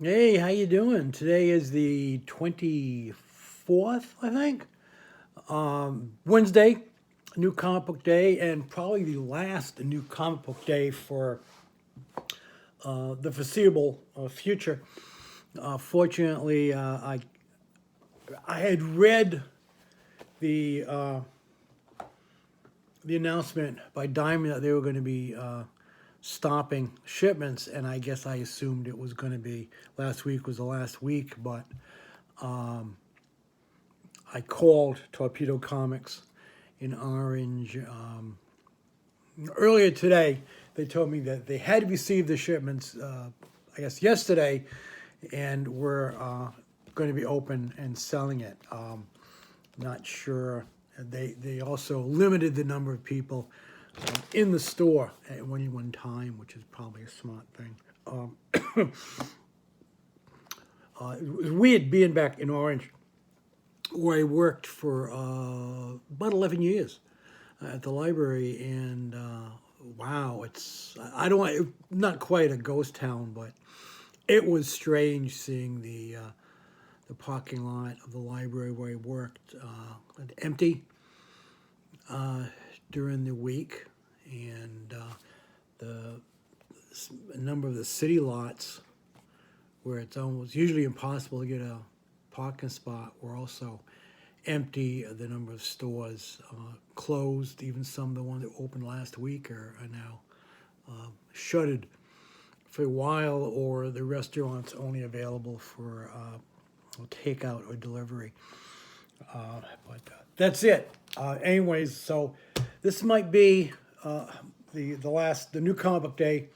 Hey, how you doing? Today is the 24th, I think. Wednesday, new comic book day, and probably the last new comic book day for the foreseeable future. Fortunately, I had read the uh, the announcement by Diamond that they were going to be stopping shipments, and I guess I assumed it was going to be last week was the last week, but I called Torpedo Comics in Orange earlier today. They told me that they had received the shipments, I guess, yesterday, and were going to be open and selling it. Not sure. They also limited the number of people in the store at one time, which is probably a smart thing. It was weird being back in Orange, where I worked for about 11 years at the library, and wow, it's I don't want not quite a ghost town, but it was strange seeing the parking lot of the library where I worked empty during the week, and the a number of the city lots where it's almost usually impossible to get a parking spot were also empty. The number of stores closed. Even some of the ones that opened last week are now shuttered for a while, or the restaurants only available for takeout or delivery. But that's it. Anyways, so this might be the new comic book day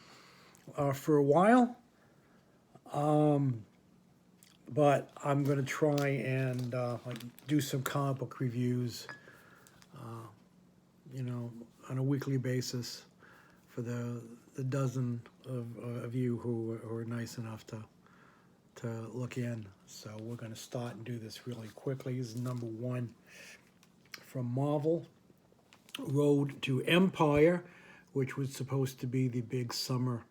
for a while. But I'm going to try and like do some comic book reviews, on a weekly basis for the dozen of you who are nice enough to look in. So we're going to start and do this really quickly. This is number one from Marvel, Road to Empire, which was supposed to be the big summer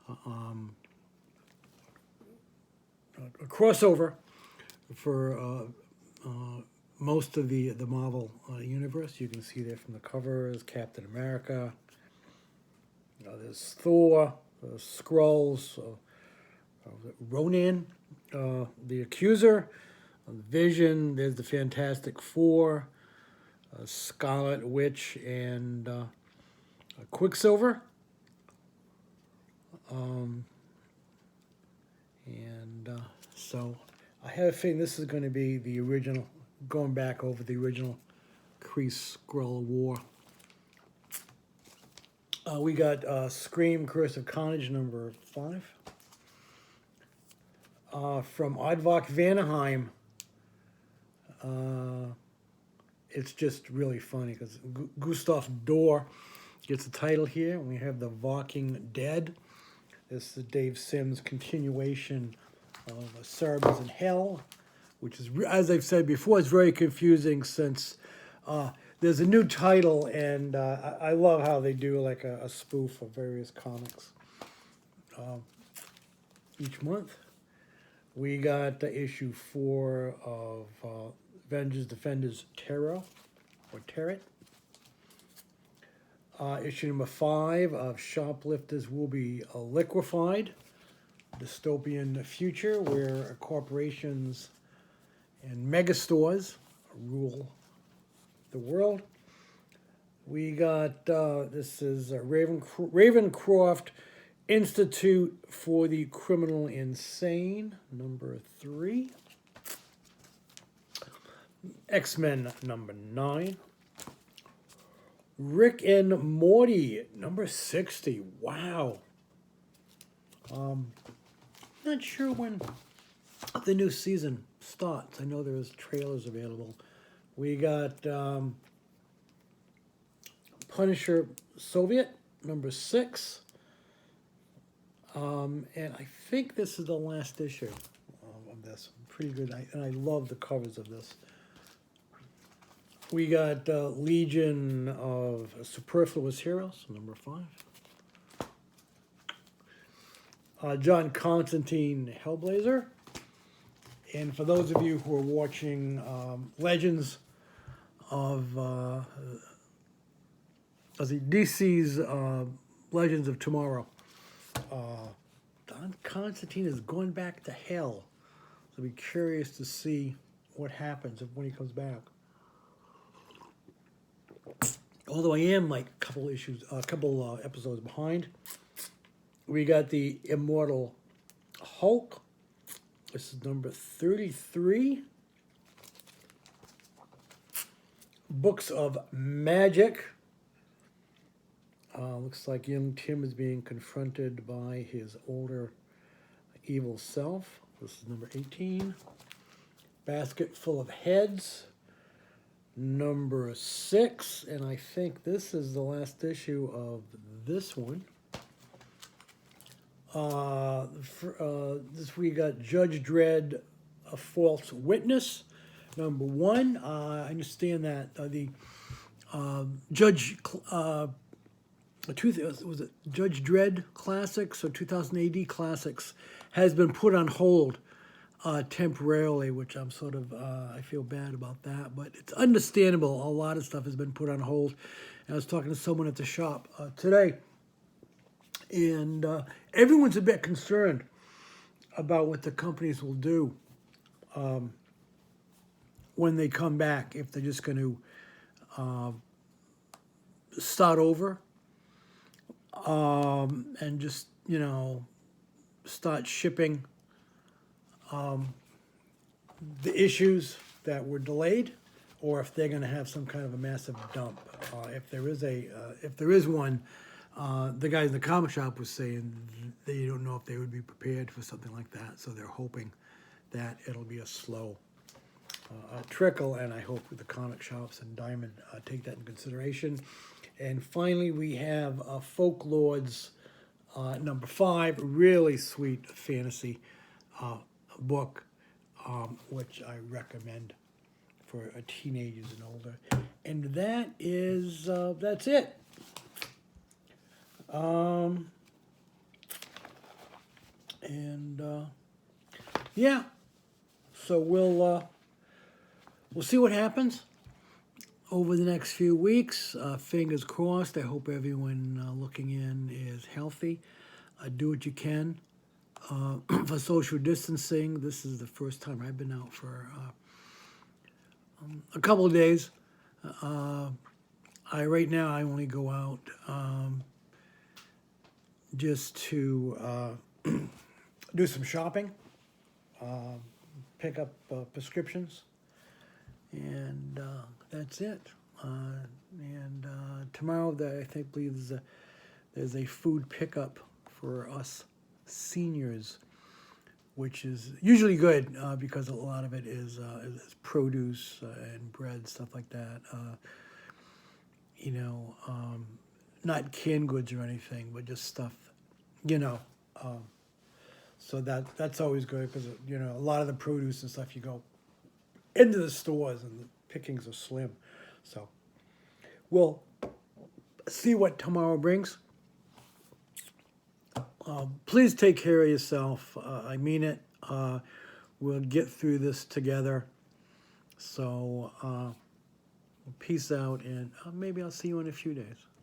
a crossover for most of the Marvel universe. You can see there from the covers Captain America, there's Thor, Skrulls, Ronan, the Accuser, Vision, there's the Fantastic Four, Scarlet Witch, and Quicksilver. And so I have a feeling this is going to be the original, going back over the original Kree Skrull War. We got Scream Curse of Carnage number 5. From Aardvark Vanaheim. It's just really funny because Gustav Dorr gets the title here. We have The Walking Dead. This is Dave Sims' continuation of Cerebers in Hell, which is, as I've said before, it's very confusing since there's a new title, and I love how they do like a spoof of various comics each month. We got issue 4 of Avengers Defenders Terror, or Terret. Issue number 5 of Shoplifters Will Be Liquefied, dystopian future where corporations and megastores rule the world. We got, this is Ravencroft Institute for the Criminal Insane, number 3. X-Men, number 9. Rick and Morty, number 60. Wow. Not sure when the new season starts. I know there's trailers available. We got Punisher Soviet, number 6. And I think this is the last issue of this. Pretty good. And I love the covers of this. We got Legion of Superfluous Heroes, number 5. John Constantine Hellblazer. And for those of you who are watching Legends of DC's Legends of Tomorrow, John Constantine is going back to hell. So I'll be curious to see what happens when he comes back. Although I am like a couple episodes behind. We got the Immortal Hulk. This is number 33. Books of Magic. Looks like young Tim is being confronted by his older evil self. This is number 18. Basket Full of Heads. Number 6. And I think this is the last issue of this one. This we got Judge Dredd, A False Witness, number 1. I understand that the Judge Judge Dredd Classics, so 2000 AD Classics, has been put on hold temporarily, which I'm sort of I feel bad about that, but it's understandable. A lot of stuff has been put on hold. And I was talking to someone at the shop today. And everyone's a bit concerned about what the companies will do when they come back, if they're just going to start over and just, start shipping the issues that were delayed, or if they're going to have some kind of a massive dump. If there is one, the guys in the comic shop was saying they don't know if they would be prepared for something like that, so they're hoping that it'll be a slow trickle, and I hope the comic shops and Diamond take that in consideration. And finally, we have Folklords number 5, really sweet fantasy book, which I recommend for teenagers and older. And that is that's it. Yeah, so we'll see what happens over the next few weeks. Fingers crossed. I hope everyone looking in is healthy. Do what you can for social distancing. This is the first time I've been out for a couple of days. Right now I only go out just to do some shopping, pick up prescriptions, and that's it. And tomorrow, I believe there's a food pickup for us seniors, which is usually good because a lot of it is produce and bread, stuff like that. Not canned goods or anything, but just stuff, so that's always good because, a lot of the produce and stuff, you go into the stores and the pickings are slim. So we'll see what tomorrow brings. Please take care of yourself. I mean it. We'll get through this together. So peace out, and maybe I'll see you in a few days.